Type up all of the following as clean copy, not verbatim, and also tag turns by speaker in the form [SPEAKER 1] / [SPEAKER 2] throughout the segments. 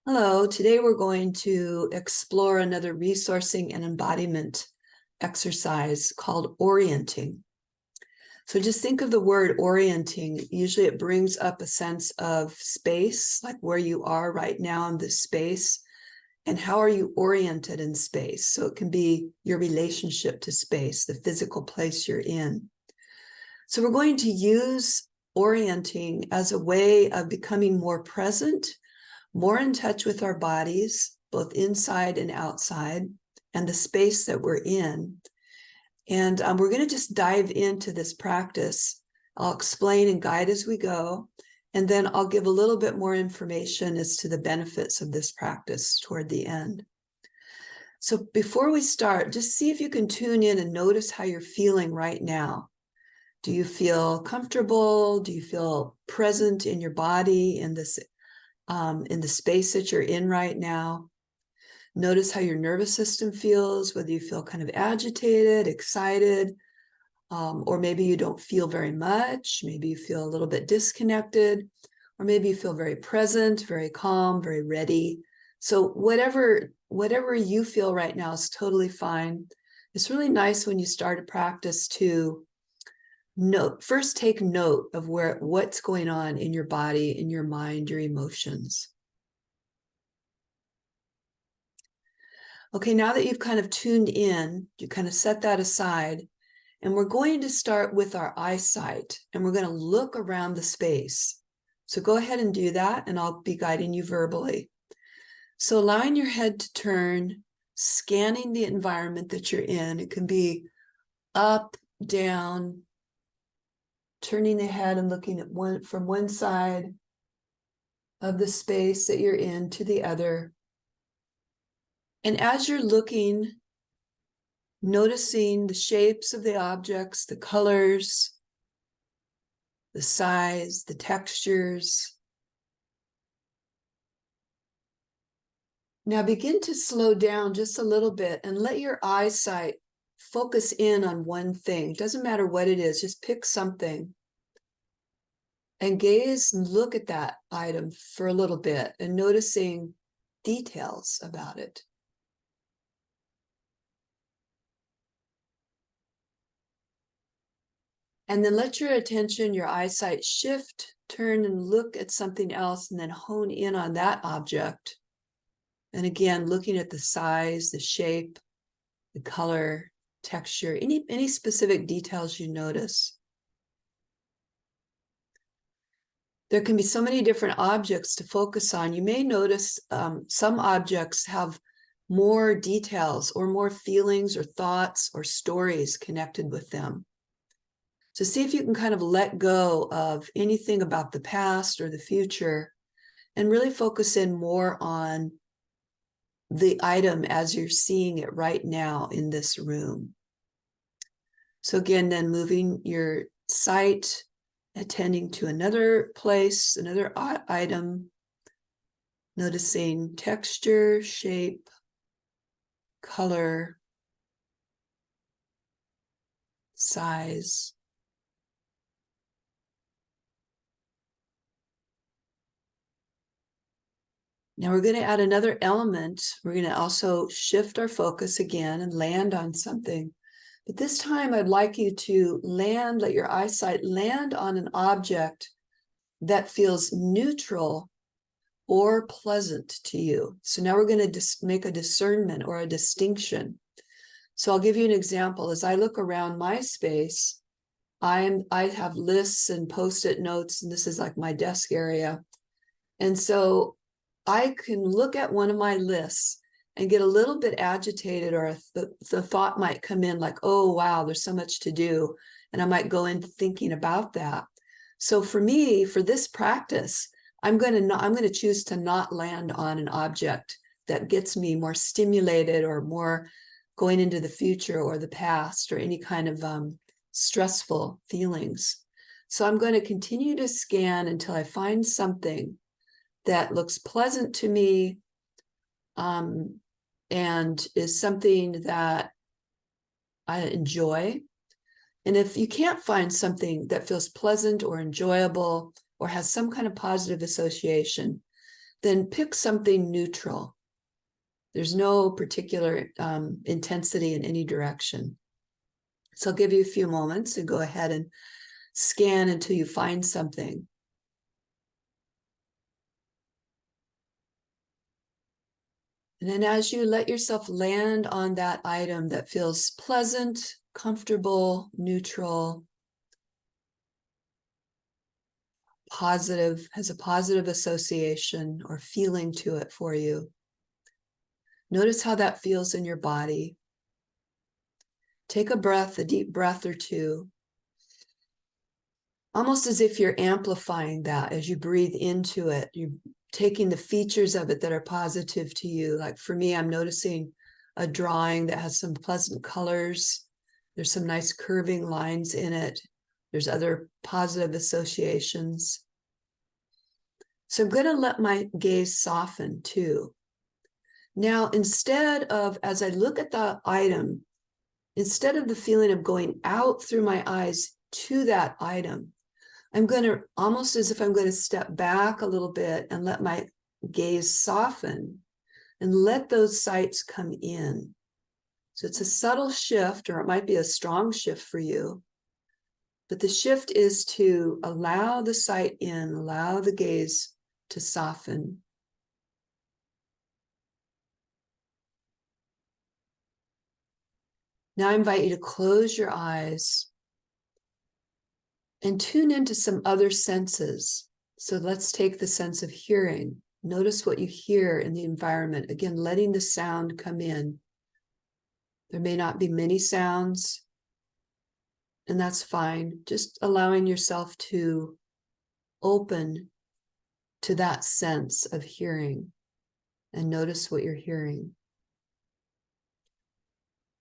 [SPEAKER 1] Hello, today we're going to explore another resourcing and embodiment exercise called orienting. So just think of the word orienting. Usually it brings up a sense of space, like where you are right now in this space, and how are you oriented in space? So it can be your relationship to space, the physical place you're in. So we're going to use orienting as a way of becoming more present, more in touch with our bodies, both inside and outside, and the space that we're in. And we're going to just dive into this practice. I'll explain and guide as we go, and then I'll give a little bit more information as to the benefits of this practice toward the end. So before we start, just see if you can tune in and notice how you're feeling right now. Do you feel comfortable? Do you feel present in your body in the space that you're in right now? Notice how your nervous system feels, whether you feel kind of agitated, excited, or maybe you don't feel very much. Maybe you feel a little bit disconnected, or maybe you feel very present, very calm, very ready. So whatever you feel right now is totally fine. It's really nice when you start a practice to first take note of what's going on in your body, in your mind, your emotions. Okay, now that you've kind of tuned in, you kind of set that aside, and we're going to start with our eyesight, and we're going to look around the space. So go ahead and do that, and I'll be guiding you verbally. So allowing your head to turn, scanning the environment that you're in. It can be up, down, turning the head and looking at from one side of the space that you're in to the other. And as you're looking, noticing the shapes of the objects, the colors, the size, the textures. Now begin to slow down just a little bit and let your eyesight focus in on one thing. It doesn't matter what it is, just pick something. And gaze and look at that item for a little bit and noticing details about it. And then let your attention, your eyesight shift, turn and look at something else, and then hone in on that object. And again, looking at the size, the shape, the color, texture, any specific details you notice. There can be so many different objects to focus on. You may notice some objects have more details or more feelings or thoughts or stories connected with them. So see if you can kind of let go of anything about the past or the future and really focus in more on the item as you're seeing it right now in this room. So again, then moving your sight, attending to another place, another item, noticing texture, shape, color, size. Now we're going to add another element. We're going to also shift our focus again and land on something. But this time I'd like you to let your eyesight land on an object that feels neutral or pleasant to you. So now we're going to make a discernment or a distinction. So I'll give you an example. As I look around my space, I have lists and Post-it notes, and this is like my desk area. And so I can look at one of my lists and get a little bit agitated, or the thought might come in like, oh, wow, there's so much to do. And I might go into thinking about that. So for me, for this practice, I'm going to choose to not land on an object that gets me more stimulated or more going into the future or the past or any kind of stressful feelings. So I'm going to continue to scan until I find something that looks pleasant to me and is something that I enjoy. And if you can't find something that feels pleasant or enjoyable or has some kind of positive association, then pick something neutral. There's no particular intensity in any direction. So I'll give you a few moments and go ahead and scan until you find something. And then as you let yourself land on that item that feels pleasant, comfortable, neutral, positive, has a positive association or feeling to it for you, notice how that feels in your body. Take a breath, a deep breath or two, almost as if you're amplifying that as you breathe into it. You're taking the features of it that are positive to you. Like for me, I'm noticing a drawing that has some pleasant colors. There's some nice curving lines in it. There's other positive associations. So I'm going to let my gaze soften too. Now, instead of, as I look at the item, instead of the feeling of going out through my eyes to that item, I'm going to, almost as if I'm going to step back a little bit and let my gaze soften and let those sights come in. So it's a subtle shift, or it might be a strong shift for you. But the shift is to allow the sight in, allow the gaze to soften. Now I invite you to close your eyes and tune into some other senses. So let's take the sense of hearing. Notice what you hear in the environment. Again, letting the sound come in. There may not be many sounds, and that's fine. Just allowing yourself to open to that sense of hearing and notice what you're hearing.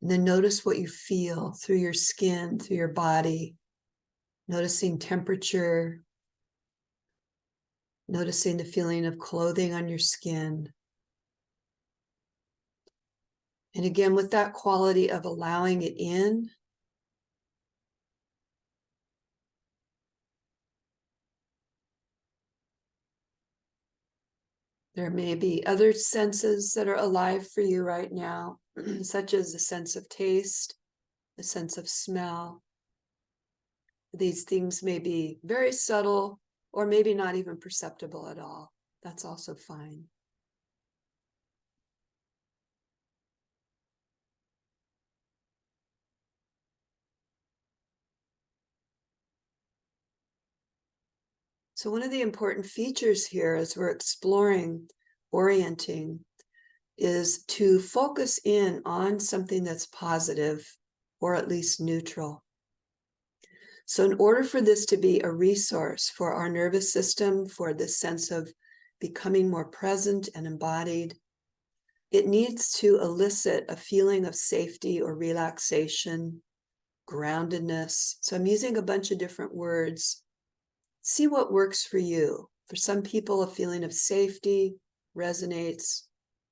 [SPEAKER 1] And then notice what you feel through your skin, through your body. Noticing temperature, noticing the feeling of clothing on your skin. And again, with that quality of allowing it in, there may be other senses that are alive for you right now, such as the sense of taste, the sense of smell. These things may be very subtle or maybe not even perceptible at all. That's also fine. So one of the important features here as we're exploring orienting is to focus in on something that's positive or at least neutral. So in order for this to be a resource for our nervous system, for this sense of becoming more present and embodied, it needs to elicit a feeling of safety or relaxation, groundedness. So I'm using a bunch of different words. See what works for you. For some people, a feeling of safety resonates.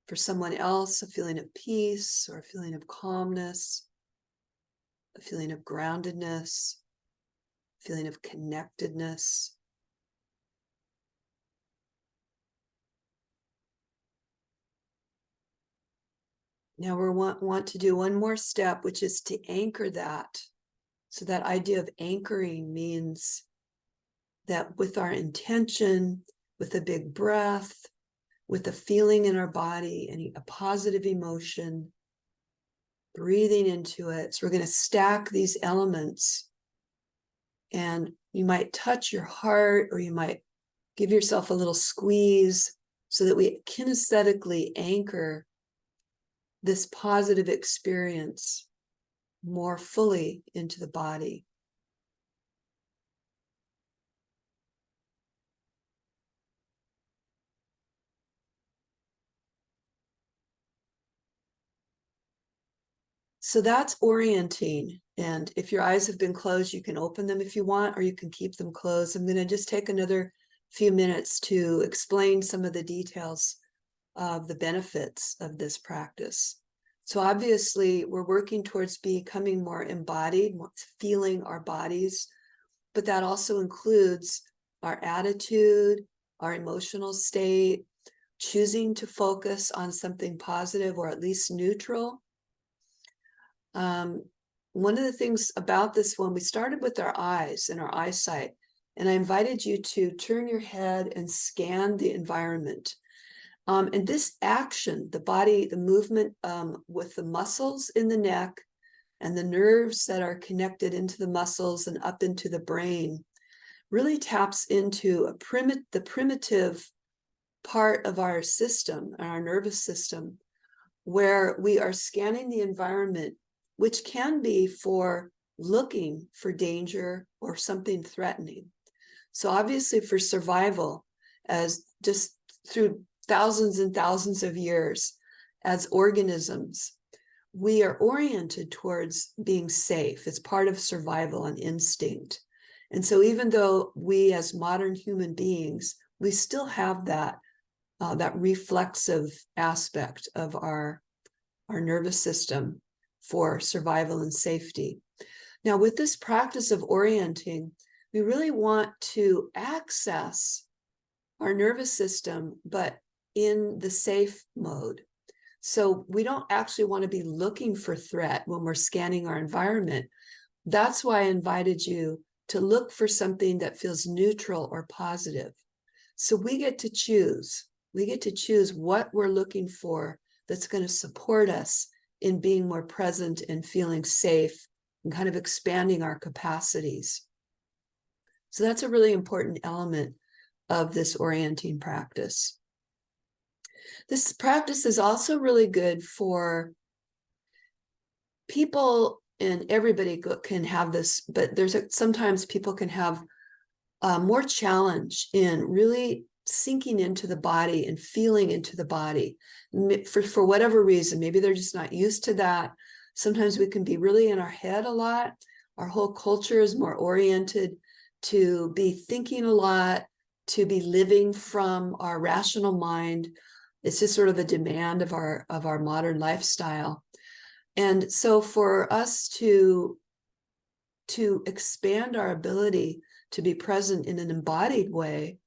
[SPEAKER 1] For someone else, a feeling of peace or a feeling of calmness, a feeling of groundedness, a feeling of connectedness. Now we want to do one more step, which is to anchor that. So that idea of anchoring means that with our intention, with a big breath, with a feeling in our body, a positive emotion, breathing into it. So we're going to stack these elements, and you might touch your heart, or you might give yourself a little squeeze so that we kinesthetically anchor this positive experience more fully into the body. So that's orienting. And if your eyes have been closed, you can open them if you want, or you can keep them closed. I'm going to just take another few minutes to explain some of the details of the benefits of this practice. So obviously, we're working towards becoming more embodied, more feeling our bodies, but that also includes our attitude, our emotional state, choosing to focus on something positive or at least neutral. One of the things about this one, we started with our eyes and our eyesight, and I invited you to turn your head and scan the environment. And this action, the body, the movement with the muscles in the neck and the nerves that are connected into the muscles and up into the brain, really taps into the primitive part of our system, our nervous system, where we are scanning the environment, which can be for looking for danger or something threatening. So obviously for survival, as just through thousands and thousands of years as organisms, we are oriented towards being safe. It's part of survival and instinct. And so even though we as modern human beings, we still have that reflexive aspect of our nervous system for survival and safety. Now, with this practice of orienting, we really want to access our nervous system, but in the safe mode. So we don't actually want to be looking for threat when we're scanning our environment. That's why I invited you to look for something that feels neutral or positive. So we get to choose. We get to choose what we're looking for that's going to support us in being more present and feeling safe and kind of expanding our capacities. So that's a really important element of this orienting practice. This practice is also really good for people, and everybody can have this, but sometimes people can have more challenge in really sinking into the body and feeling into the body for whatever reason. Maybe they're just not used to that. Sometimes we can be really in our head a lot. Our whole culture is more oriented to be thinking a lot, to be living from our rational mind. It's just sort of a demand of our modern lifestyle. And so for us to expand our ability to be present in an embodied way,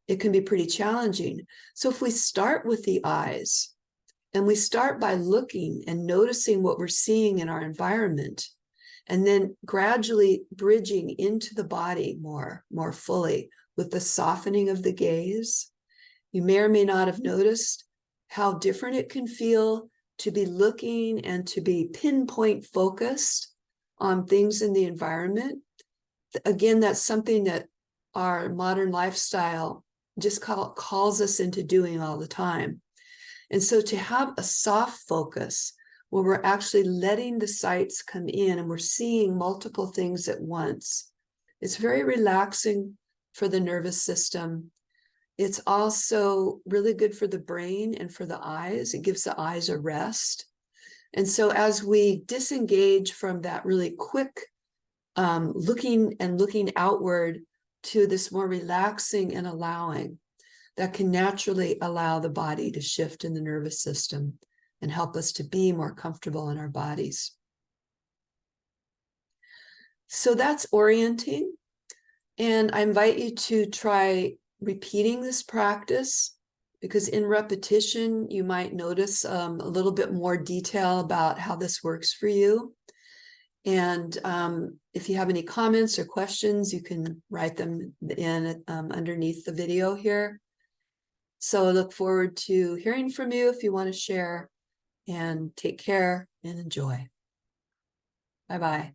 [SPEAKER 1] it can be pretty challenging. So if we start with the eyes and we start by looking and noticing what we're seeing in our environment, and then gradually bridging into the body more fully with the softening of the gaze, you may or may not have noticed how different it can feel to be looking and to be pinpoint focused on things in the environment. Again, that's something that our modern lifestyle just calls us into doing all the time. And so to have a soft focus where we're actually letting the sights come in and we're seeing multiple things at once, it's very relaxing for the nervous system. It's also really good for the brain and for the eyes. It gives the eyes a rest. And so as we disengage from that really quick looking outward to this more relaxing and allowing, that can naturally allow the body to shift in the nervous system and help us to be more comfortable in our bodies. So that's orienting. And I invite you to try repeating this practice, because in repetition, you might notice a little bit more detail about how this works for you. And if you have any comments or questions, you can write them in underneath the video here. So I look forward to hearing from you if you want to share, and take care and enjoy. Bye-bye.